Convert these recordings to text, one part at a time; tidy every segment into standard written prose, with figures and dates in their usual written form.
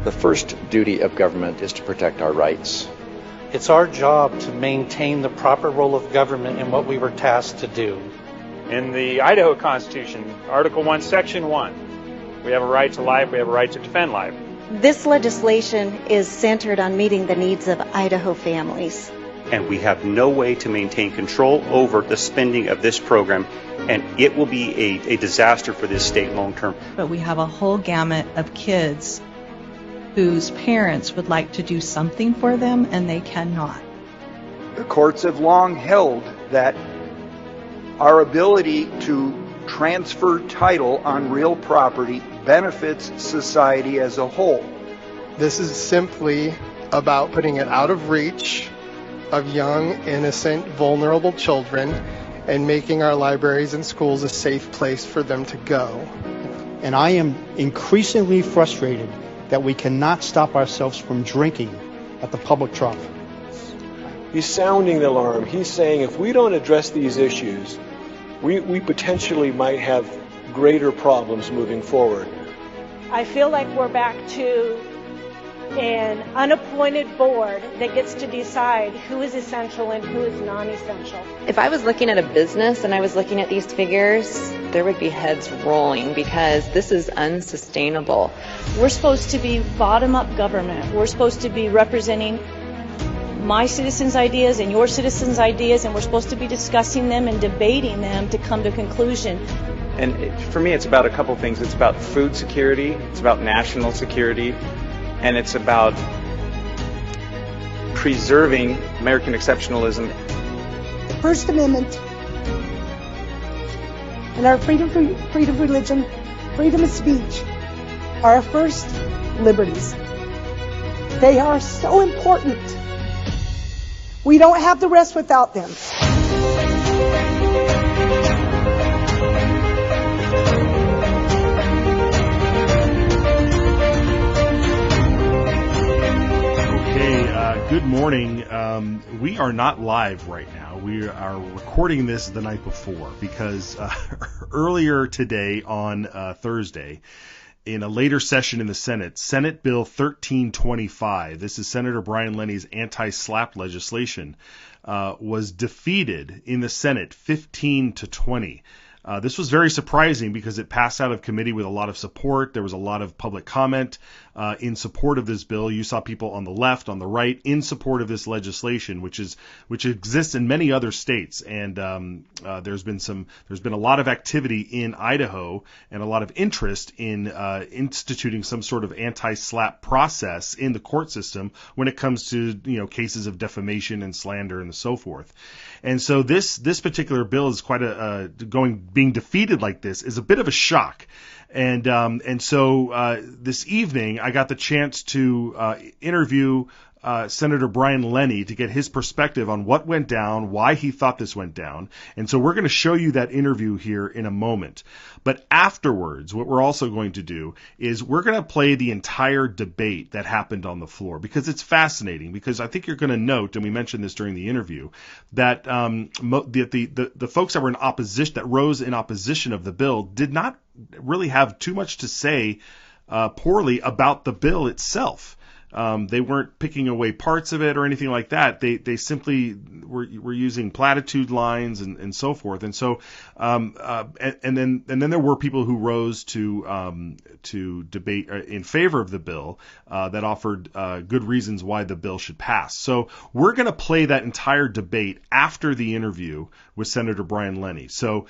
The first duty of government is to protect our rights. It's our job to maintain the proper role of government in what we were tasked to do. In the Idaho Constitution, Article 1, Section 1, we have a right to life, we have a right to defend life. This legislation is centered on meeting the needs of Idaho families. And we have no way to maintain control over the spending of this program, and it will be a disaster for this state long term. But we have a whole gamut of kids whose parents would like to do something for them and they cannot. The courts have long held that our ability to transfer title on real property benefits society as a whole. This is simply about putting it out of reach of young, innocent, vulnerable children and making our libraries and schools a safe place for them to go. And I am increasingly frustrated that we cannot stop ourselves from drinking at the public trough. He's sounding the alarm. He's saying if we don't address these issues, we potentially might have greater problems moving forward. I feel like we're back to an unappointed board that gets to decide who is essential and who is non-essential. If I was looking at a business and I was looking at these figures, there would be heads rolling because this is unsustainable. We're supposed to be bottom-up government. We're supposed to be representing my citizens' ideas and your citizens' ideas, and we're supposed to be discussing them and debating them to come to a conclusion. And for me, it's about a couple things. It's about food security, it's about national security, and it's about preserving American exceptionalism. The First Amendment and our freedom of religion, freedom of speech are our first liberties. They are so important. We don't have the rest without them. Good morning. We are not live right now. We are recording this the night before because earlier today on Thursday, in a later session in the Senate, Senate Bill 1325, this is Senator Brian Lenney's anti-SLAPP legislation, was defeated in the Senate 15-20. This was very surprising because it passed out of committee with a lot of support. There was a lot of public comment in support of this bill. You saw people on the left, on the right, in support of this legislation, which exists in many other states. And there's been a lot of activity in Idaho and a lot of interest in instituting some sort of anti-SLAPP process in the court system when it comes to cases of defamation and slander and so forth. And so this particular bill is quite being defeated like this is a bit of a shock. And so this evening I got the chance to interview Senator Brian Lenney to get his perspective on what went down, why he thought this went down. And so we're going to show you that interview here in a moment. But afterwards, what we're also going to do is we're going to play the entire debate that happened on the floor because it's fascinating. Because I think you're going to note, and we mentioned this during the interview, that the folks that were in opposition, that rose in opposition of the bill, did not really have too much to say poorly about the bill itself. They weren't picking away parts of it or anything like that. They simply were using platitude lines and so forth. And so and then there were people who rose to debate in favor of the bill that offered good reasons why the bill should pass. So we're going to play that entire debate after the interview with Senator Brian Lenney. So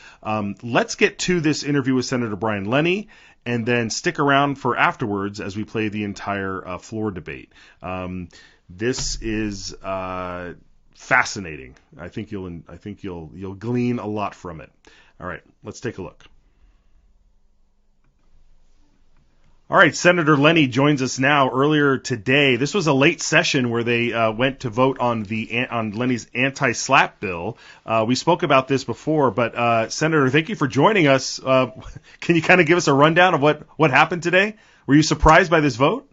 let's get to this interview with Senator Brian Lenney, and then stick around for afterwards as we play the entire floor debate. This is fascinating. I think you'll glean a lot from it. All right, let's take a look. All right, Senator Lenney joins us now. Earlier today, this was a late session where they went to vote on Lenney's anti-SLAPP bill. We spoke about this before, but Senator, thank you for joining us. Can you kind of give us a rundown of what happened today? Were you surprised by this vote?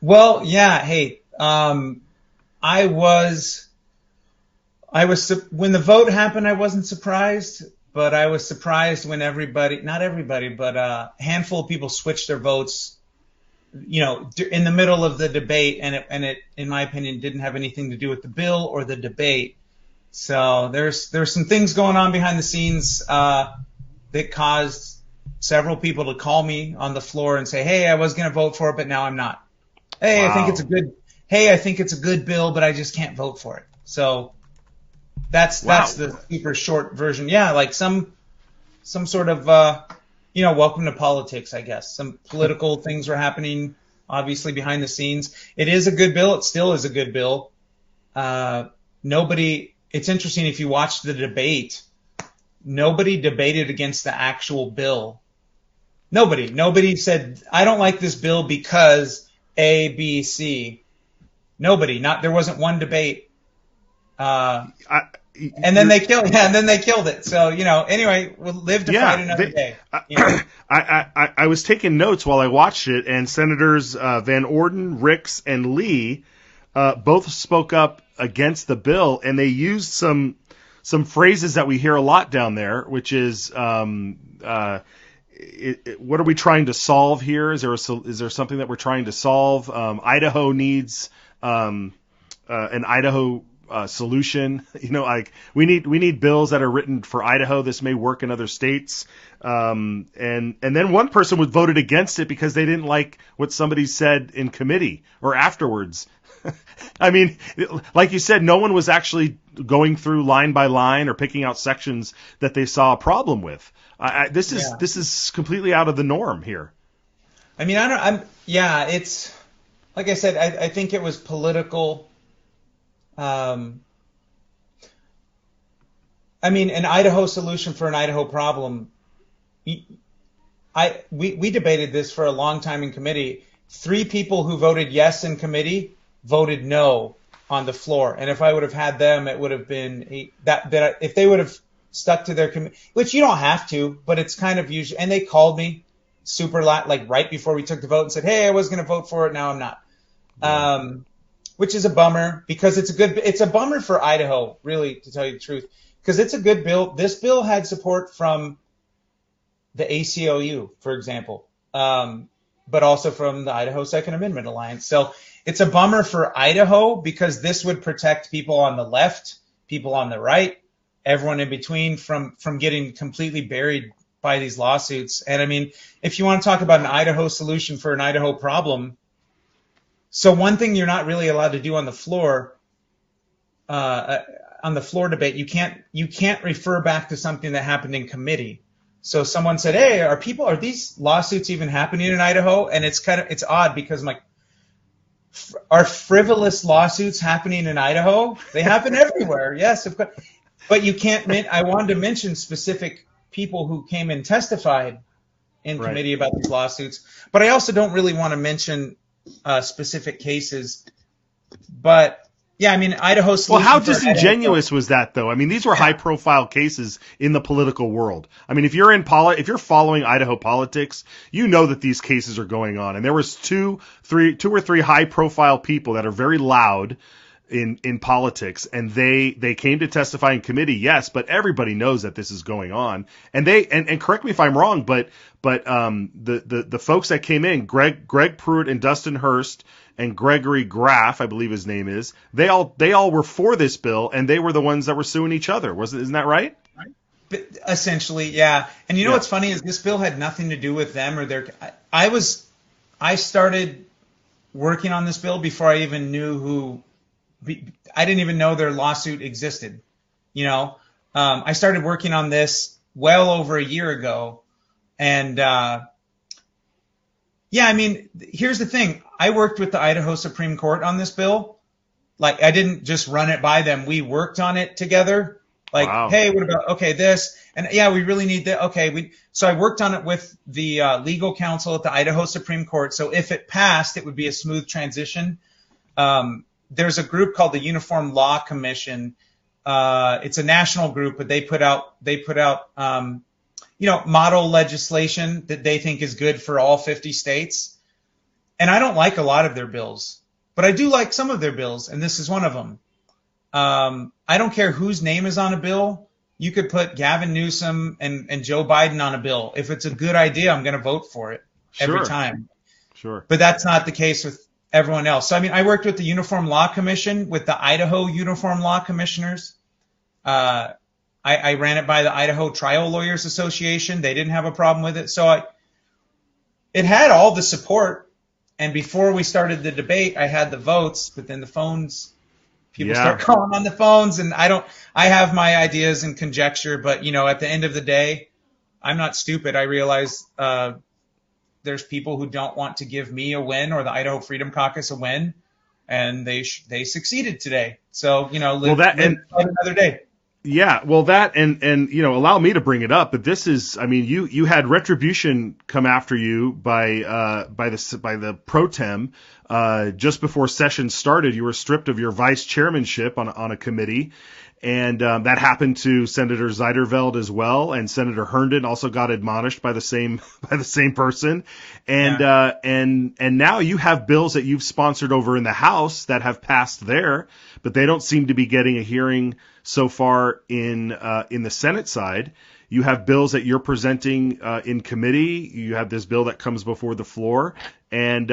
Well, yeah. Hey, I was when the vote happened. I wasn't surprised. But I was surprised when not everybody, but a handful of people switched their votes in the middle of the debate, and it, in my opinion, didn't have anything to do with the bill or the debate. So there's some things going on behind the scenes that caused several people to call me on the floor and say, "Hey, I was going to vote for it, but now I'm not. Hey, wow. I think it's a good bill, but I just can't vote for it." So that's the super short version. Yeah, like some sort of welcome to politics, I guess. Some political things were happening, obviously, behind the scenes. It is a good bill. It still is a good bill. It's interesting, if you watch the debate, nobody debated against the actual bill. Nobody said, "I don't like this bill because A, B, C." Nobody. There wasn't one debate. And then they killed it. So, anyway, we'll live to fight another day. I was taking notes while I watched it, and Senators Van Orden, Ricks, and Lee both spoke up against the bill, and they used some phrases that we hear a lot down there, which is, what are we trying to solve here? Is there something that we're trying to solve? Idaho needs an Idaho solution. We need bills that are written for Idaho. This may work in other states. And then one person voted against it because they didn't like what somebody said in committee or afterwards. I mean, like you said, no one was actually going through line by line or picking out sections that they saw a problem with. This is completely out of the norm here. I mean, it's like I said, I think it was political. I mean, an Idaho solution for an Idaho problem. We debated this for a long time in committee. 3 people who voted yes in committee voted no on the floor. And if I would have had them, it would have been that if they would have stuck to their committee, which you don't have to, but it's kind of usual. And they called me super like right before we took the vote and said, "Hey, I was going to vote for it. Now I'm not." Which is a bummer, because it's a bummer for Idaho, really, to tell you the truth, because it's a good bill. This bill had support from the ACLU, for example, but also from the Idaho Second Amendment Alliance. So it's a bummer for Idaho, because this would protect people on the left, people on the right, everyone in between from getting completely buried by these lawsuits. And I mean, if you want to talk about an Idaho solution for an Idaho problem, so one thing you're not really allowed to do on the floor debate, you can't refer back to something that happened in committee. So someone said, "Hey, are these lawsuits even happening in Idaho?" And it's odd, because I'm like, are frivolous lawsuits happening in Idaho? They happen everywhere. Yes, of course. But you can't. I wanted to mention specific people who came and testified in committee about these lawsuits, but I also don't really want to mention specific cases. But yeah, I mean, Idaho. Well, how disingenuous was that, though? I mean, these were high-profile cases in the political world. I mean, if you're following Idaho politics, you know that these cases are going on. And there was two or three high-profile people that are very loud in politics, and they came to testify in committee. Yes, but everybody knows that this is going on. And and correct me if I'm wrong, but the folks that came in, Greg Pruitt and Dustin Hurst and Gregory Graff, I believe his name is, they all were for this bill, and they were the ones that were suing each other. Isn't that right? Essentially, yeah. And you know what's funny is this bill had nothing to do with them or their. I started working on this bill before I even knew who. I didn't even know their lawsuit existed. I started working on this well over a year ago, and I mean, here's the thing. I worked with the Idaho Supreme Court on this bill. Like, I didn't just run it by them. We worked on it together. Like, wow. Hey, what about, this? And yeah, we really need that. Okay. So I worked on it with the legal counsel at the Idaho Supreme Court. So if it passed, it would be a smooth transition. There's a group called the Uniform Law Commission. It's a national group, but they put out model legislation that they think is good for all 50 states. And I don't like a lot of their bills, but I do like some of their bills, and this is one of them. I don't care whose name is on a bill. You could put Gavin Newsom and Joe Biden on a bill. If it's a good idea, I'm going to vote for it every time. Sure. But that's not the case with everyone else. So, I mean, I worked with the Uniform Law Commission, with the Idaho Uniform Law Commissioners. I ran it by the Idaho Trial Lawyers Association. They didn't have a problem with it. So it had all the support. And before we started the debate, I had the votes, but then the phones, people start calling on the phones, and I have my ideas and conjecture, but at the end of the day, I'm not stupid. I realize there's people who don't want to give me a win or the Idaho Freedom Caucus a win, and they succeeded today. So live another day. Yeah, well, that and allow me to bring it up, but this is, I mean, you had retribution come after you by the pro tem just before session started. You were stripped of your vice chairmanship on a committee, and that happened to Senator Zeiderveld as well, and Senator Herndon also got admonished by the same person, and now you have bills that you've sponsored over in the House that have passed there, but they don't seem to be getting a hearing so far in the Senate side. You have bills that you're presenting in committee. You have this bill that comes before the floor, and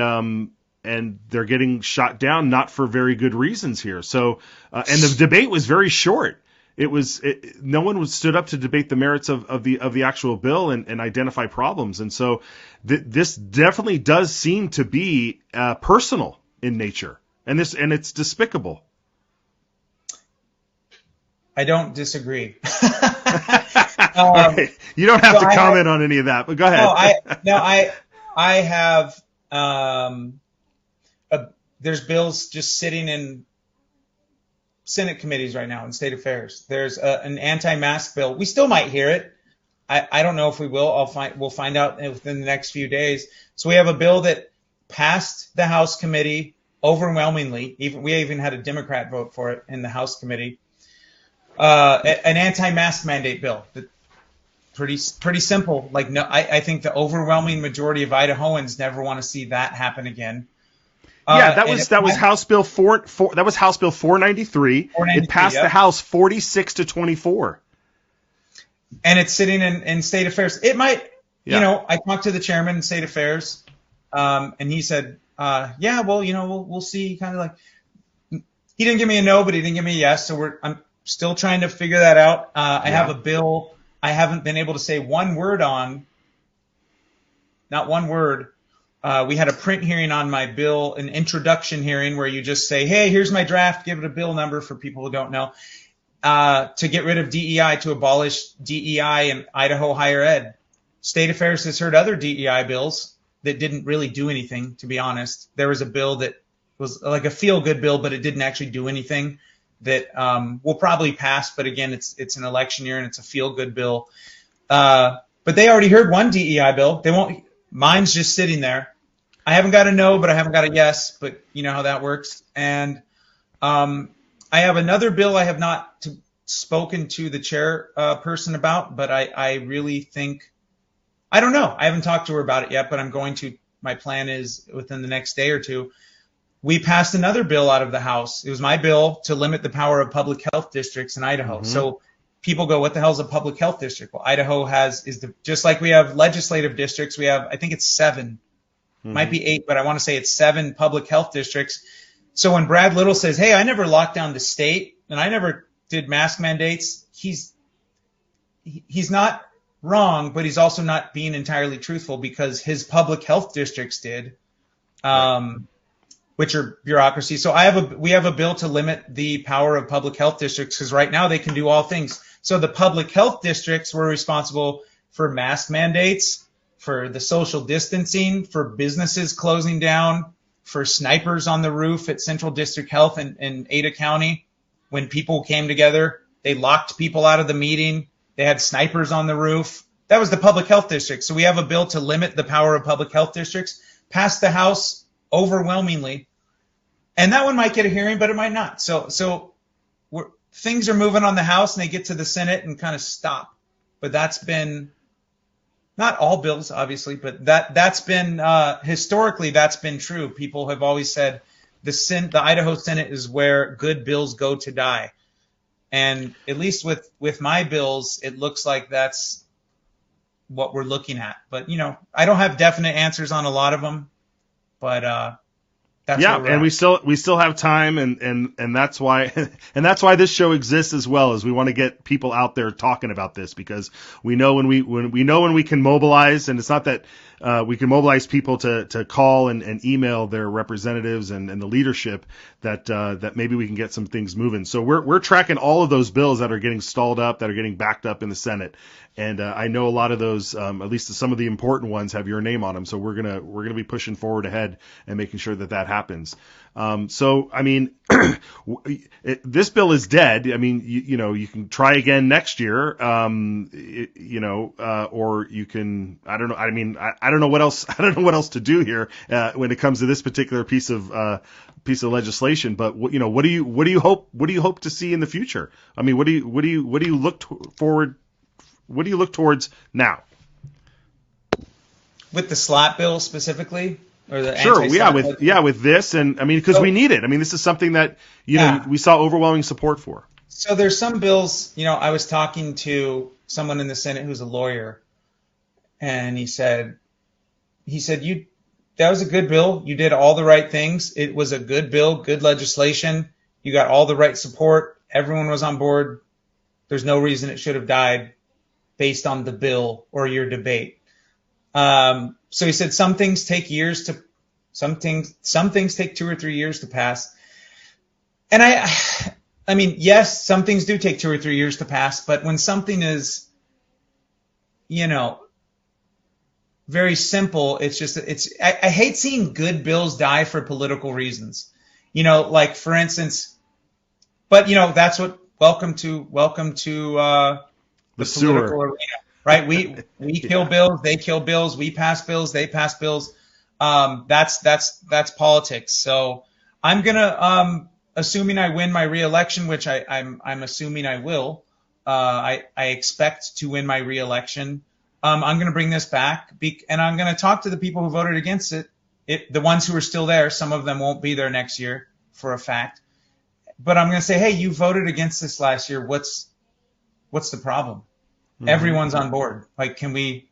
they're getting shot down, not for very good reasons here. So, and the debate was very short. No one stood up to debate the merits of the actual bill and identify problems. And so, this definitely does seem to be personal in nature, and it's despicable. I don't disagree. Right. You don't have to comment on any of that, but go ahead. I have. There's bills just sitting in Senate committees right now in state affairs. There's an anti-mask bill. We still might hear it. I don't know if we will. We'll find out within the next few days. So we have a bill that passed the House committee overwhelmingly. We even had a Democrat vote for it in the House committee. An anti-mask mandate bill. Pretty simple. I think the overwhelming majority of Idahoans never want to see that happen again. That was House Bill 493. It passed the House 46-24. And it's sitting in state affairs. It might, I talked to the chairman in state affairs, and he said, we'll see. Kind of like, he didn't give me a no, but he didn't give me a yes. So I'm still trying to figure that out. I have a bill I haven't been able to say one word on. Not one word. We had a print hearing on my bill, an introduction hearing where you just say, hey, here's my draft, give it a bill number for people who don't know, to get rid of DEI, to abolish DEI in Idaho higher ed. State Affairs has heard other DEI bills that didn't really do anything, to be honest. There was a bill that was like a feel-good bill, but it didn't actually do anything that will probably pass. But again, it's an election year and it's a feel-good bill. But they already heard one DEI bill. They won't. Mine's just sitting there. I haven't got a no, but I haven't got a yes, but you know how that works. And I have another bill I have not spoken to the chairperson about, but I really think, I don't know. I haven't talked to her about it yet, but I'm going to. My plan is within the next day or two. We passed another bill out of the House. It was my bill to limit the power of public health districts in Idaho. Mm-hmm. So people go, what the hell is a public health district? Well, Idaho just like we have legislative districts, we have, I think it's 7. Might be 8, but I want to say it's 7 public health districts. So when Brad Little says, hey, I never locked down the state and I never did mask mandates, he's not wrong, but he's also not being entirely truthful because his public health districts did, which are bureaucracy. So we have a bill to limit the power of public health districts because right now they can do all things. So the public health districts were responsible for mask mandates, for the social distancing, for businesses closing down, for snipers on the roof at Central District Health in Ada County. When people came together, they locked people out of the meeting. They had snipers on the roof. That was the public health district. So we have a bill to limit the power of public health districts. Passed the House overwhelmingly. And that one might get a hearing, but it might not. So things are moving on the House and they get to the Senate and kind of stop. But that's been... Not all bills, obviously, but that's been historically that's been true. People have always said the Idaho Senate is where good bills go to die, and at least with my bills, it looks like that's what we're looking at. But I don't have definite answers on a lot of them. But that's yeah, where we're and at. we still have time, and that's why this show exists as well, as we want to get people out there talking about this, because we know when we can mobilize, and it's not that we can mobilize people to call and email their representatives and the leadership, that maybe we can get some things moving. So we're tracking all of those bills that are getting stalled up, that are getting backed up in the Senate. And I know a lot of those, at least some of the important ones, have your name on them. So we're gonna be pushing forward ahead and making sure that happens. So I mean, this bill is dead. I mean, you can try again next year, or you can, I don't know. I mean, I don't know what else. I don't know what else to do here when it comes to this particular piece of legislation. But what do you hope to see in the future? I mean, what do you look forward? What do you look towards now? With the SLAPP bill specifically, or the sure, anti-SLAPP with this, and I mean, because we need it. I mean, this is something that we saw overwhelming support for. So there's some bills. I was talking to someone in the Senate who's a lawyer, and he said that was a good bill. You did all the right things. It was a good bill, good legislation. You got all the right support. Everyone was on board. There's no reason it should have died based on the bill or your debate. So he said some things take years to, some things take 2 or 3 years to pass. And I mean, yes, some things do take 2 or 3 years to pass, but when something is, very simple, I hate seeing good bills die for political reasons. Like for instance, but that's what, welcome to the political arena, right? We kill bills, they kill bills, we pass bills, they pass bills. That's politics. So I'm gonna, assuming I win my re-election, which I'm assuming I will, I expect to win my re-election. I'm gonna bring this back, and I'm gonna talk to the people who voted against it. The ones who are still there, some of them won't be there next year for a fact. But I'm gonna say, hey, you voted against this last year. What's the problem? Mm-hmm. Everyone's on board. Like, can we,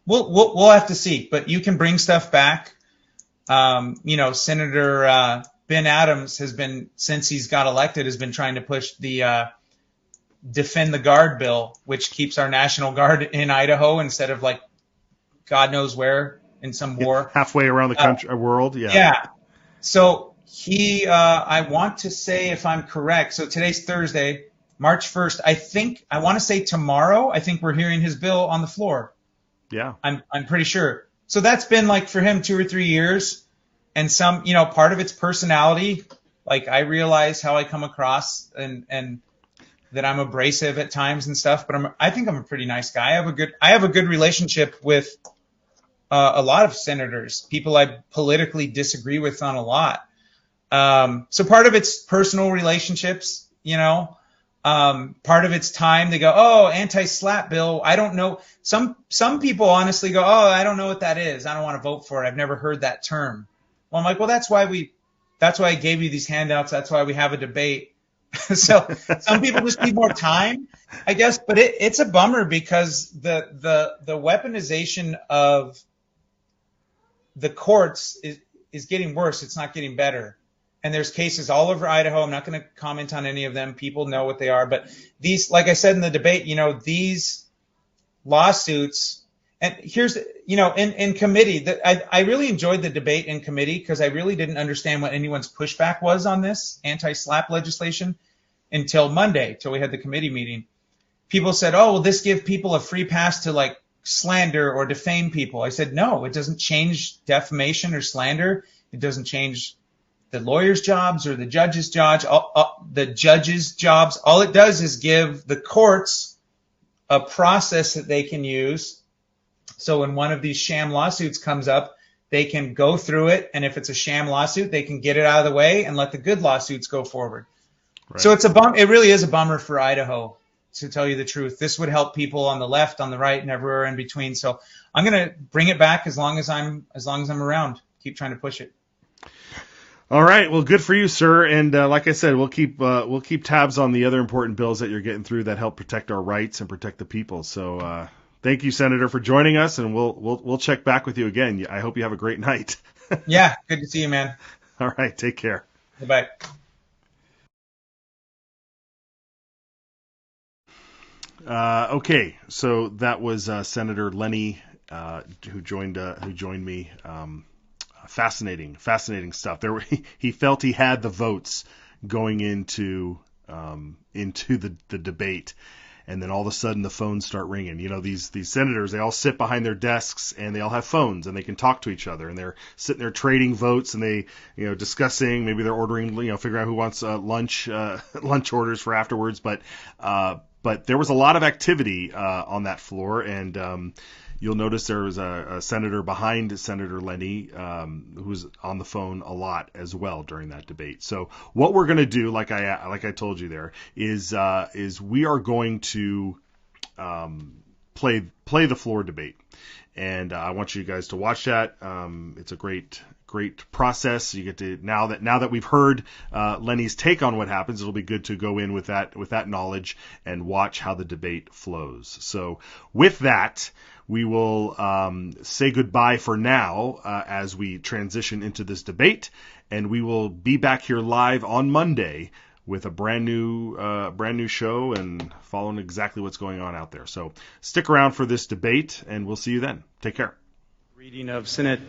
we'll have to see, but you can bring stuff back. Senator Ben Adams has been, since he's got elected, has been trying to push the Defend the Guard bill, which keeps our National Guard in Idaho instead of like God knows where in some war. Halfway around the country, world. Yeah. Yeah. So I want to say, if I'm correct, so today's Thursday, March 1st, I want to say tomorrow, I think we're hearing his bill on the floor. Yeah. I'm pretty sure. So that's been like for him 2 or 3 years, and some, part of it's personality. Like I realize how I come across and that I'm abrasive at times and stuff, but I think I'm a pretty nice guy. I have a good relationship with a lot of senators, people I politically disagree with on a lot. So part of it's personal relationships, part of it's time. They go, oh, anti-SLAPP bill. I don't know. Some people honestly go, oh, I don't know what that is. I don't want to vote for it. I've never heard that term. Well, I'm like, well, that's why I gave you these handouts. That's why we have a debate. So some people just need more time, I guess, but it's a bummer because the weaponization of the courts is getting worse. It's not getting better. And there's cases all over Idaho. I'm not going to comment on any of them. People know what they are. But these, like I said in the debate, these lawsuits, and here's, in committee, I really enjoyed the debate in committee because I really didn't understand what anyone's pushback was on this anti-SLAPP legislation until Monday, till we had the committee meeting. People said, oh, will this give people a free pass to like slander or defame people? I said, no, it doesn't change defamation or slander. It doesn't change the lawyers' jobs or the judges' jobs. All it does is give the courts a process that they can use. So when one of these sham lawsuits comes up, they can go through it, and if it's a sham lawsuit, they can get it out of the way and let the good lawsuits go forward. Right. So it really is a bummer for Idaho, to tell you the truth. This would help people on the left, on the right, and everywhere in between. So I'm going to bring it back as long as I'm around. Keep trying to push it. All right. Well, good for you, sir. And like I said, we'll keep tabs on the other important bills that you're getting through that help protect our rights and protect the people. So Thank you, Senator, for joining us, and we'll check back with you again. I hope you have a great night. Yeah, good to see you, man. All right, take care. Bye. Okay, so that was Senator Lenney who joined me. Fascinating stuff. He felt he had the votes going into the debate. And then all of a sudden the phones start ringing. You know, these senators, they all sit behind their desks and they all have phones and they can talk to each other, and they're sitting there trading votes, and they, discussing, maybe they're ordering, figuring out who wants lunch orders for afterwards. But there was a lot of activity on that floor, and you'll notice there was a senator behind Senator Lenney who was on the phone a lot as well during that debate. So what we're going to do, like I told you there, is we are going to play the floor debate, and I want you guys to watch that. It's a great process. You get to now that we've heard Lenney's take on what happens, it'll be good to go in with that knowledge and watch how the debate flows. So with that, we will say goodbye for now as we transition into this debate, and we will be back here live on Monday with a brand new show and following exactly what's going on out there. So stick around for this debate, and we'll see you then. Take care. Reading of Senate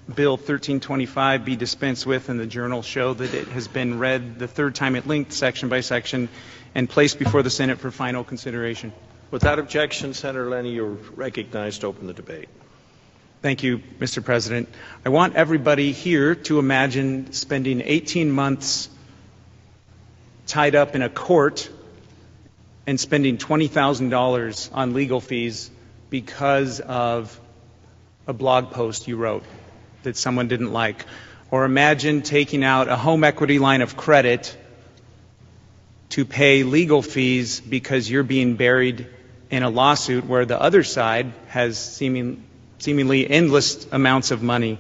Bill 1325 be dispensed with, and the journal show that it has been read the third time at length, section by section, and placed before the Senate for final consideration. Without objection, Senator Lenney, you're recognized to open the debate. Thank you, Mr. President. I want everybody here to imagine spending 18 months tied up in a court and spending $20,000 on legal fees because of a blog post you wrote that someone didn't like. Or imagine taking out a home equity line of credit to pay legal fees because you're being buried in a lawsuit where the other side has seemingly endless amounts of money.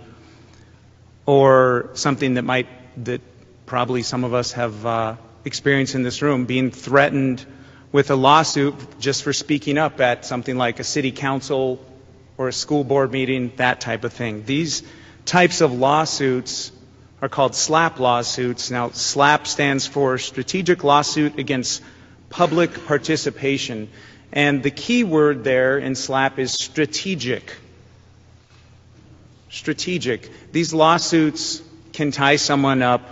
Or something that probably some of us have experienced in this room, being threatened with a lawsuit just for speaking up at something like a city council or a school board meeting, that type of thing. These types of lawsuits are called SLAPP lawsuits. Now, SLAPP stands for Strategic Lawsuit Against Public Participation. And the key word there in SLAPP is strategic. Strategic. These lawsuits can tie someone up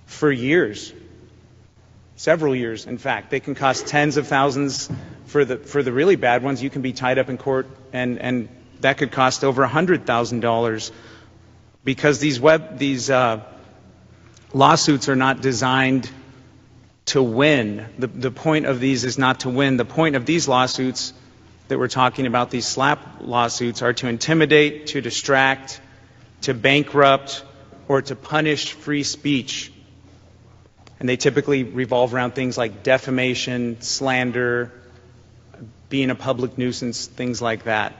for years, several years, in fact. They can cost tens of thousands. For the really bad ones, you can be tied up in court, and that could cost over $100,000, because these lawsuits are not designed to win. The point of these is not to win. The point of these lawsuits that we're talking about, these SLAPP lawsuits, are to intimidate, to distract, to bankrupt, or to punish free speech. And they typically revolve around things like defamation, slander, being a public nuisance, things like that.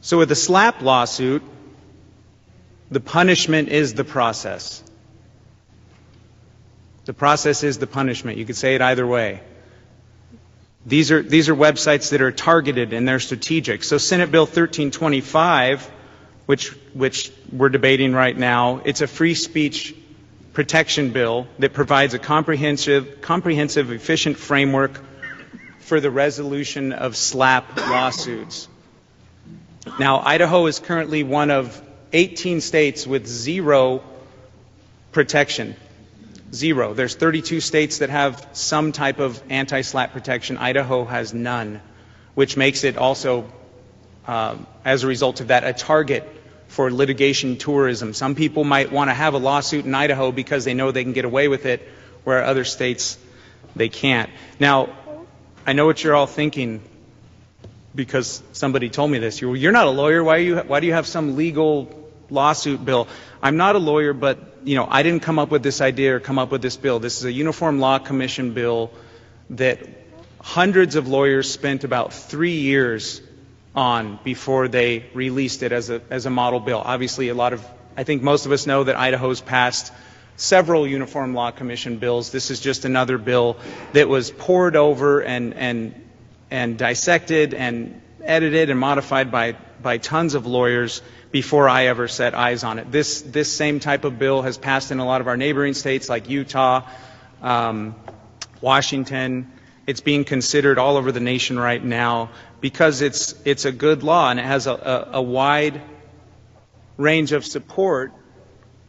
So with a SLAPP lawsuit, the punishment is the process. The process is the punishment. You could say it either way. These are websites that are targeted and they're strategic. So Senate Bill 1325, which we're debating right now, it's a free speech protection bill that provides a comprehensive, efficient framework for the resolution of SLAPP lawsuits. Now, Idaho is currently one of 18 states with zero protection. Zero. There's 32 states that have some type of anti-SLAPP protection. Idaho has none, which makes it also, as a result of that, a target for litigation tourism. Some people might want to have a lawsuit in Idaho because they know they can get away with it, where other states they can't. Now, I know what you're all thinking, because somebody told me this. You're not a lawyer. Why do you have some legal lawsuit bill? I'm not a lawyer, but I didn't come up with this idea or come up with this bill. This is a Uniform Law Commission bill that hundreds of lawyers spent about 3 years on before they released it as a model bill. Obviously, I think most of us know that Idaho's passed several Uniform Law Commission bills. This is just another bill that was poured over and dissected and edited and modified by tons of lawyers before I ever set eyes on it. This same type of bill has passed in a lot of our neighboring states like Utah, Washington. It's being considered all over the nation right now because it's a good law and it has a wide range of support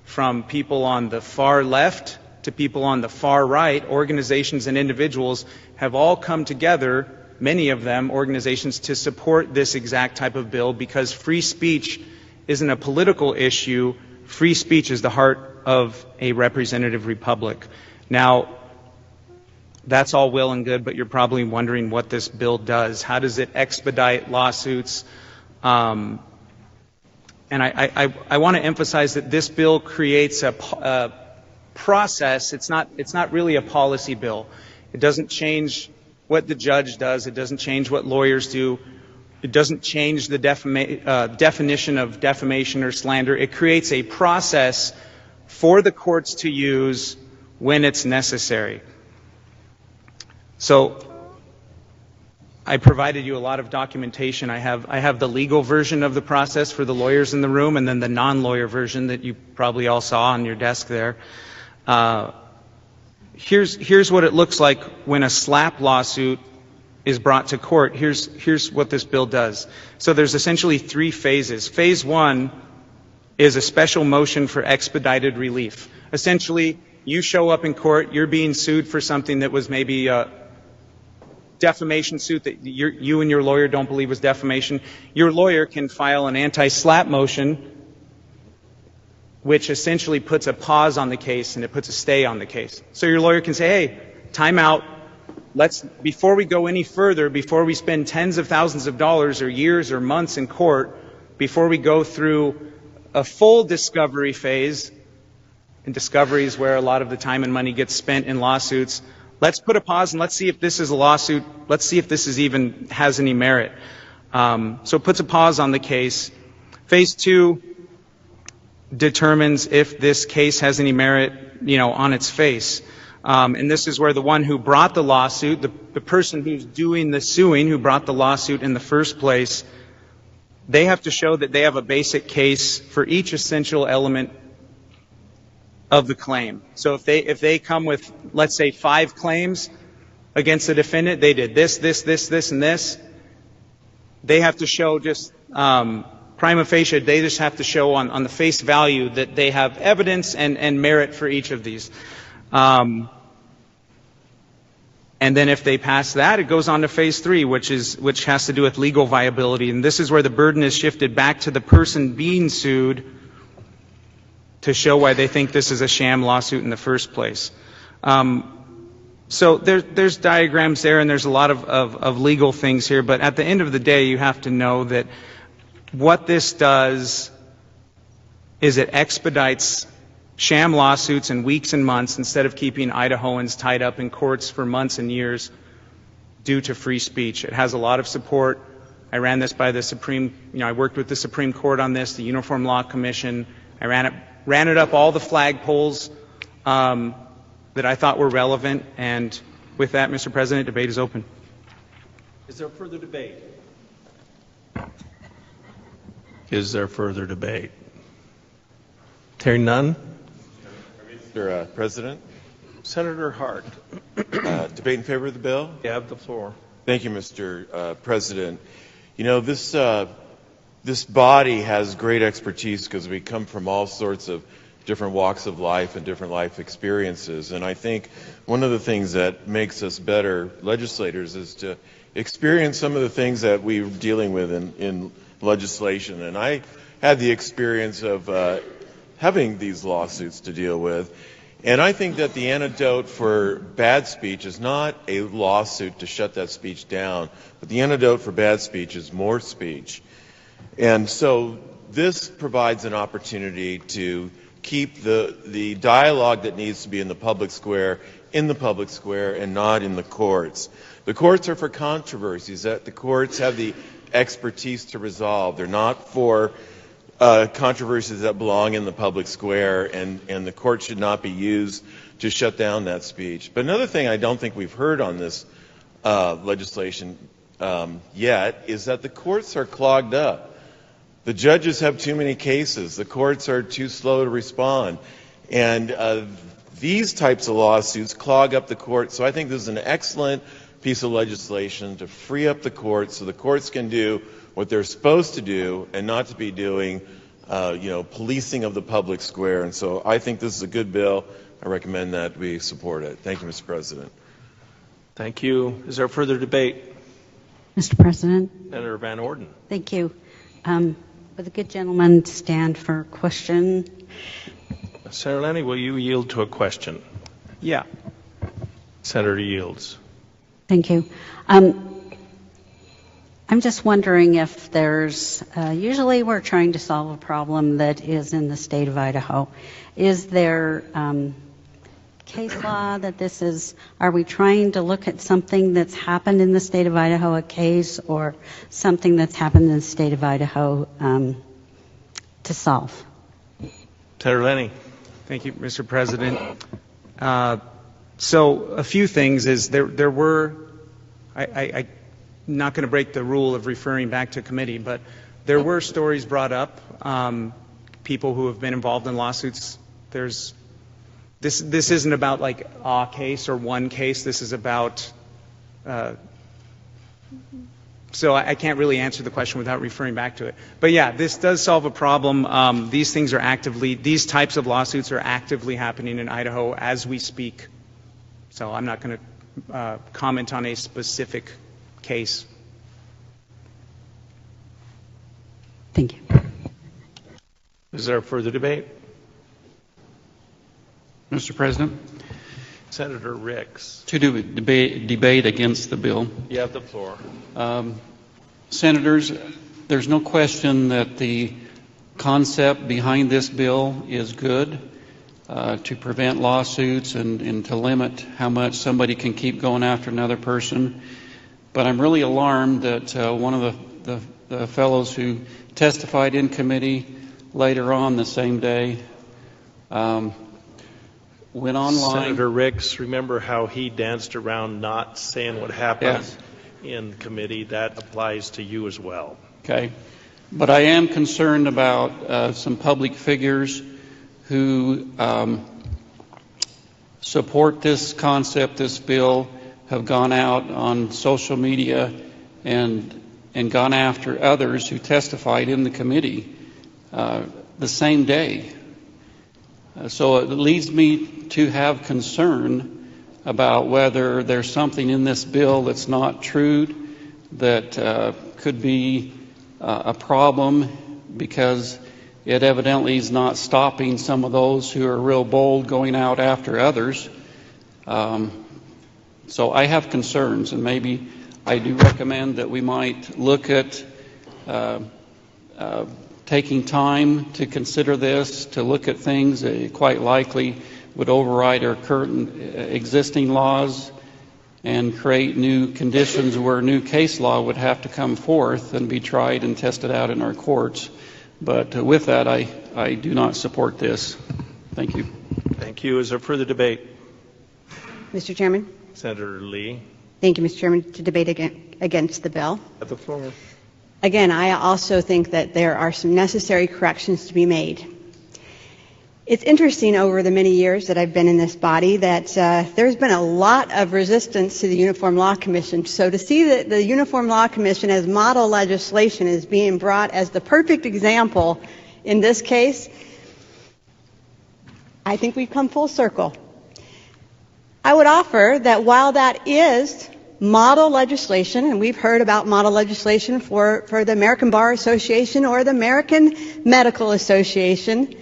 from people on the far left to people on the far right. Organizations and individuals have all come together, many of them organizations, to support this exact type of bill because free speech isn't a political issue. Free speech is the heart of a representative republic. Now, that's all well and good, but you're probably wondering what this bill does. How does it expedite lawsuits? And I want to emphasize that this bill creates a process. It's not really a policy bill. It doesn't change what the judge does. It doesn't change what lawyers do. It doesn't change the definition of defamation or slander. It creates a process for the courts to use when it's necessary. So I provided you a lot of documentation. I have the legal version of the process for the lawyers in the room, and then the non-lawyer version that you probably all saw on your desk there. Here's what it looks like when a SLAPP lawsuit is brought to court. Here's what this bill does. So there's essentially three phases. Phase one is a special motion for expedited relief. Essentially, you show up in court, you're being sued for something that was maybe a defamation suit that you and your lawyer don't believe was defamation. Your lawyer can file an anti-SLAPP motion, which essentially puts a pause on the case and it puts a stay on the case. So your lawyer can say, hey, time out. Before we go any further, before we spend tens of thousands of dollars or years or months in court, before we go through a full discovery phase, and discovery is where a lot of the time and money gets spent in lawsuits, let's put a pause and let's see if this is a lawsuit. Let's see if this even has any merit. So it puts a pause on the case. Phase two determines if this case has any merit, on its face. And this is where the one who brought the lawsuit, the person who's doing the suing, who brought the lawsuit in the first place, they have to show that they have a basic case for each essential element of the claim. So if they come with, let's say, 5 claims against the defendant, they did this, and this, they have to show just prima facie, they just have to show on the face value that they have evidence and merit for each of these. And then if they pass that, it goes on to phase 3, which has to do with legal viability. And this is where the burden is shifted back to the person being sued to show why they think this is a sham lawsuit in the first place. So there's diagrams there, and there's a lot of legal things here. But at the end of the day, you have to know that what this does is it expedites sham lawsuits in weeks and months instead of keeping Idahoans tied up in courts for months and years due to free speech. It has a lot of support. I ran this by the Supreme, I worked with the Supreme Court on this, the Uniform Law Commission. I ran it up all the flagpoles that I thought were relevant. And with that, Mr. President, debate is open. Is there further debate? Is there further debate? Hearing none. Mr. President. Senator Hart. Debate in favor of the bill? You have the floor. Thank you, Mr. President. This body has great expertise because we come from all sorts of different walks of life and different life experiences. And I think one of the things that makes us better legislators is to experience some of the things that we're dealing with in legislation. And I had the experience of having these lawsuits to deal with. And I think that the antidote for bad speech is not a lawsuit to shut that speech down, but the antidote for bad speech is more speech. And so this provides an opportunity to keep the dialogue that needs to be in the public square and not in the courts. The courts are for controversies that the courts have the expertise to resolve. They're not for controversies that belong in the public square, and the court should not be used to shut down that speech. But another thing I don't think we've heard on this legislation yet is that the courts are clogged up. The judges have too many cases. The courts are too slow to respond. And these types of lawsuits clog up the court. So I think this is an excellent piece of legislation to free up the courts so the courts can do what they're supposed to do and not to be doing, policing of the public square. And so I think this is a good bill. I recommend that we support it. Thank you, Mr. President. Thank you. Is there further debate? Mr. President. Senator Van Orden. Thank you. Would the good gentleman stand for question? Senator Lenney, will you yield to a question? Yeah. Senator yields. Thank you. I'm just wondering if there's, usually we're trying to solve a problem that is in the state of Idaho. Is there case law that this is, are we trying to look at something that's happened in the state of Idaho, a case, or something that's happened in the state of Idaho to solve? Senator Lenney. Thank you, Mr. President. So a few things is there were, I'm not going to break the rule of referring back to committee, but there were stories brought up, people who have been involved in lawsuits. This isn't about like a case or one case. This is about, so I can't really answer the question without referring back to it. But yeah, this does solve a problem. These types of lawsuits are actively happening in Idaho as we speak. So I'm not going to comment on a specific case. Thank you. Is there further debate? Mr. President. Senator Ricks. To do debate against the bill. You have the floor. Senators, there's no question that the concept behind this bill is good, to prevent lawsuits and to limit how much somebody can keep going after another person. But I'm really alarmed that one of the fellows who testified in committee later on the same day went online. Senator Ricks, remember how he danced around not saying what happened in committee? That applies to you as well. Okay. But I am concerned about some public figures who support this concept, this bill, have gone out on social media and gone after others who testified in the committee the same day. So it leads me to have concern about whether there's something in this bill that's not true, that could be a problem, because it evidently is not stopping some of those who are real bold going out after others. So I have concerns, and maybe I do recommend that we might look at taking time to consider this, to look at things that quite likely would override our current existing laws and create new conditions where new case law would have to come forth and be tried and tested out in our courts. But with that, I do not support this. Thank you. Thank you. Is there further debate? Mr. Chairman. Senator Lee. Thank you, Mr. Chairman. To debate against the bill. At the floor. Again, I also think that there are some necessary corrections to be made. It's interesting over the many years that I've been in this body that there's been a lot of resistance to the Uniform Law Commission. So to see that the Uniform Law Commission as model legislation is being brought as the perfect example in this case, I think we've come full circle. I would offer that while that is model legislation, and we've heard about model legislation for the American Bar Association or the American Medical Association,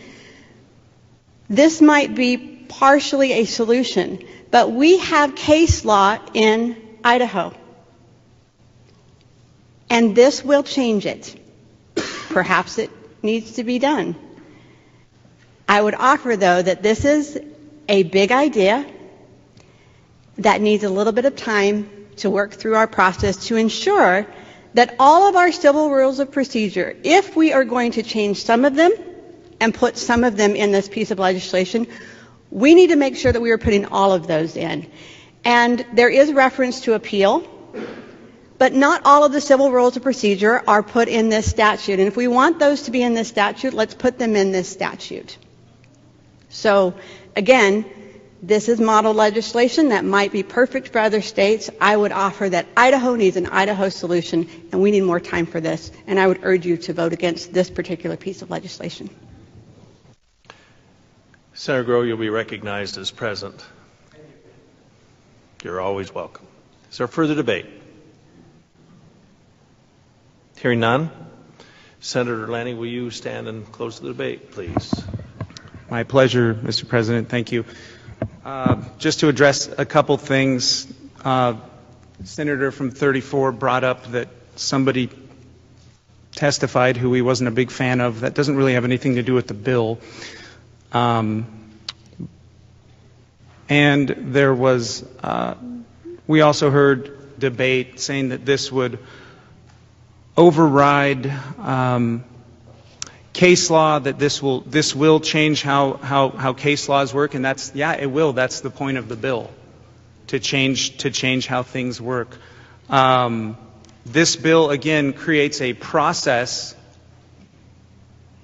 this might be partially a solution. But we have case law in Idaho, and this will change it. Perhaps it needs to be done. I would offer, though, that this is a big idea that needs a little bit of time to work through our process to ensure that all of our civil rules of procedure, if we are going to change some of them and put some of them in this piece of legislation, we need to make sure that we are putting all of those in. And there is reference to appeal. But not all of the civil rules of procedure are put in this statute. And if we want those to be in this statute, let's put them in this statute. So, again, this is model legislation that might be perfect for other states. I would offer that Idaho needs an Idaho solution, and we need more time for this. And I would urge you to vote against this particular piece of legislation. Senator Groh, you'll be recognized as present. You're always welcome. Is there further debate? Hearing none. Senator Lenney, will you stand and close the debate, please? My pleasure, Mr. President. Thank you. Just to address a couple things, Senator from 34 brought up that somebody testified who he wasn't a big fan of. That doesn't really have anything to do with the bill. And there was, we also heard debate saying that this would override case law, that this will change how case laws work, and that's, yeah, it will. That's the point of the bill, to change how things work. This bill, again, creates a process.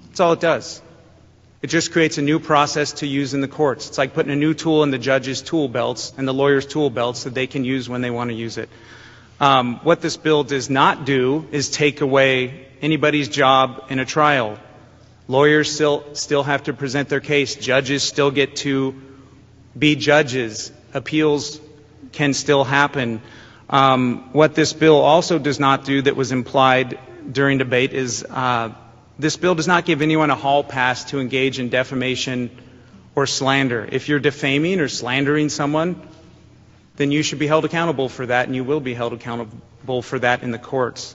That's all it does. It just creates a new process to use in the courts. It's like putting a new tool in the judge's tool belts and the lawyer's tool belts that they can use when they want to use it. What this bill does not do is take away anybody's job in a trial. Lawyers still have to present their case. Judges still get to be judges. Appeals can still happen. What this bill also does not do, that was implied during debate, is this bill does not give anyone a hall pass to engage in defamation or slander. If you're defaming or slandering someone, then you should be held accountable for that, and you will be held accountable for that in the courts.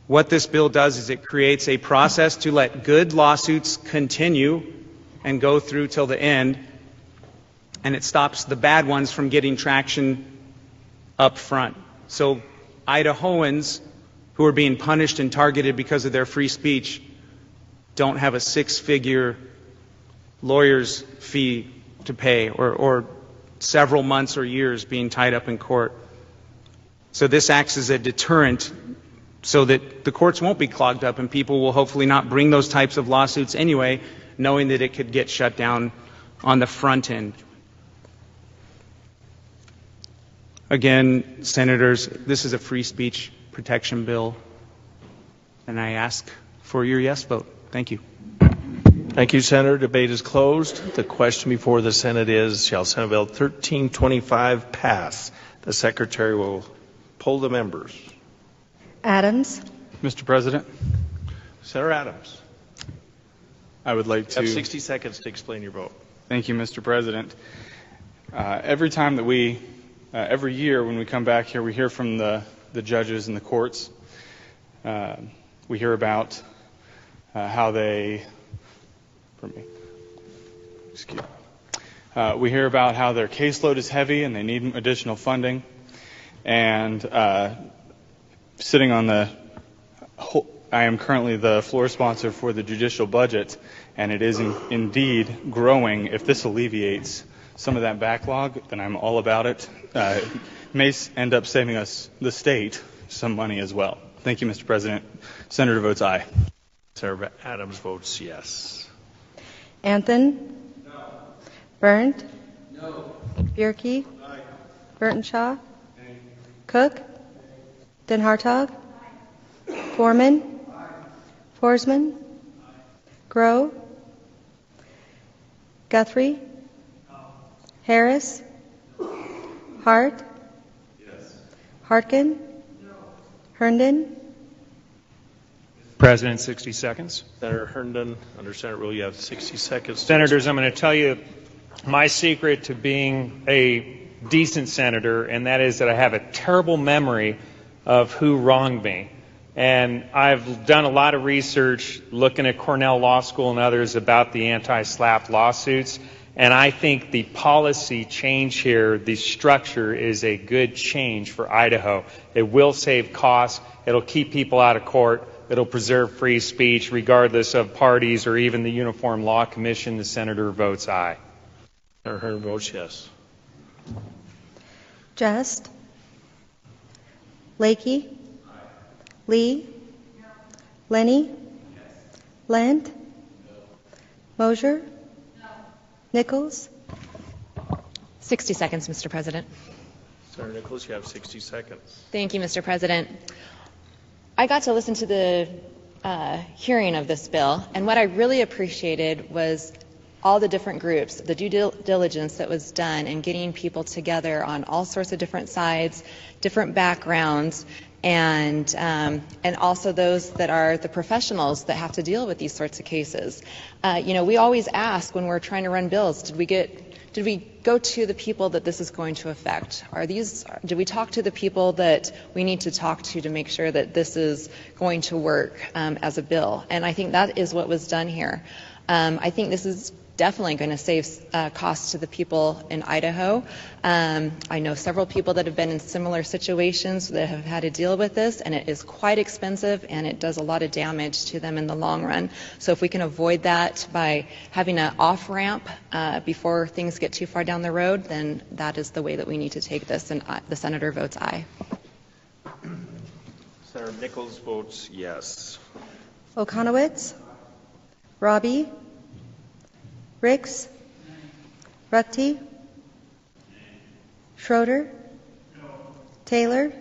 What this bill does is it creates a process to let good lawsuits continue and go through till the end, and it stops the bad ones from getting traction up front. So Idahoans who are being punished and targeted because of their free speech don't have a six-figure lawyer's fee to pay, or several months or years being tied up in court. So this acts as a deterrent so that the courts won't be clogged up and people will hopefully not bring those types of lawsuits anyway, knowing that it could get shut down on the front end. Again, senators, this is a free speech protection bill, and I ask for your yes vote. Thank you. Thank you, Senator. Debate is closed. The question before the Senate is, shall Senate Bill 1325 pass? The Secretary will poll the members. Adams. Mr. President. Senator Adams. I would like to... You have 60 seconds to explain your vote. Thank you, Mr. President. Every time that we, every year when we come back here, we hear from the judges in the courts. We hear about how they... we hear about how their caseload is heavy and they need additional funding. And sitting on the, I am currently the floor sponsor for the judicial budget, and it is indeed growing. If this alleviates some of that backlog, then I'm all about it. It may end up saving us, the state, some money as well. Thank you, Mr. President. Senator votes aye. Senator Adams votes yes. Anthon? No. Berndt? No. Bierke? Aye. Burtonshaw? Aye. Cook? Den Hartog? Aye. Foreman? Aye. Forsman? Aye. Groh? Guthrie? No. Harris? Hart? Yes. Hartkin? No. Herndon? President, 60 seconds. Senator Herndon, under Senate rule, you have 60 seconds. Senators, I'm going to tell you my secret to being a decent senator, and that is that I have a terrible memory of who wronged me. And I've done a lot of research looking at Cornell Law School and others about the anti-SLAPP lawsuits, and I think the policy change here, the structure, is a good change for Idaho. It will save costs. It'll keep people out of court. It'll preserve free speech regardless of parties or even the Uniform Law Commission. The senator votes aye. Senator Herndon votes yes. Just? Lakey? Lee? Lenney? Lent? Mosier? Nichols? 60 seconds, Mr. President. Senator Nichols, you have 60 seconds. Thank you, Mr. President. I got to listen to the hearing of this bill, and what I really appreciated was all the different groups, the due diligence that was done in getting people together on all sorts of different sides, different backgrounds, and also those that are the professionals that have to deal with these sorts of cases. We always ask when we're trying to run bills, did we go to the people that this is going to affect? Did we talk to the people that we need to talk to make sure that this is going to work as a bill? And I think that is what was done here. I think this is definitely going to save costs to the people in Idaho. I know several people that have been in similar situations that have had to deal with this, and it is quite expensive and it does a lot of damage to them in the long run. So if we can avoid that by having an off-ramp before things get too far down the road, then that is the way that we need to take this, and the senator votes aye. Senator Nichols votes yes. Okonowitz? Robbie? Ricks? Ruckte? Schroeder? Taylor?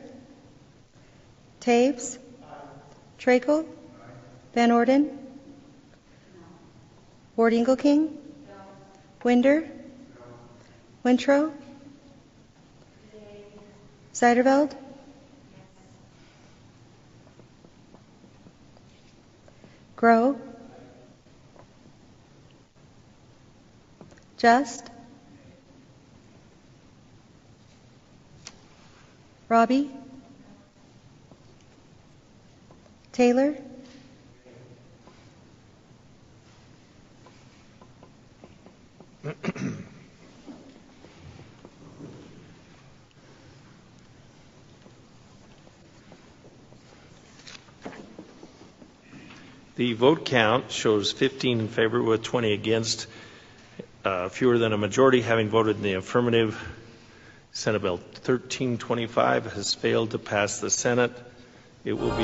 Taves? Trakel? Van Orden? Ward Engelking? Winder? Wintrow? Zeiderveld? Grow? Just? Robbie? Taylor? The vote count shows 15 in favor with 20 against, fewer than a majority having voted in the affirmative. Senate Bill 1325 has failed to pass the Senate. It will be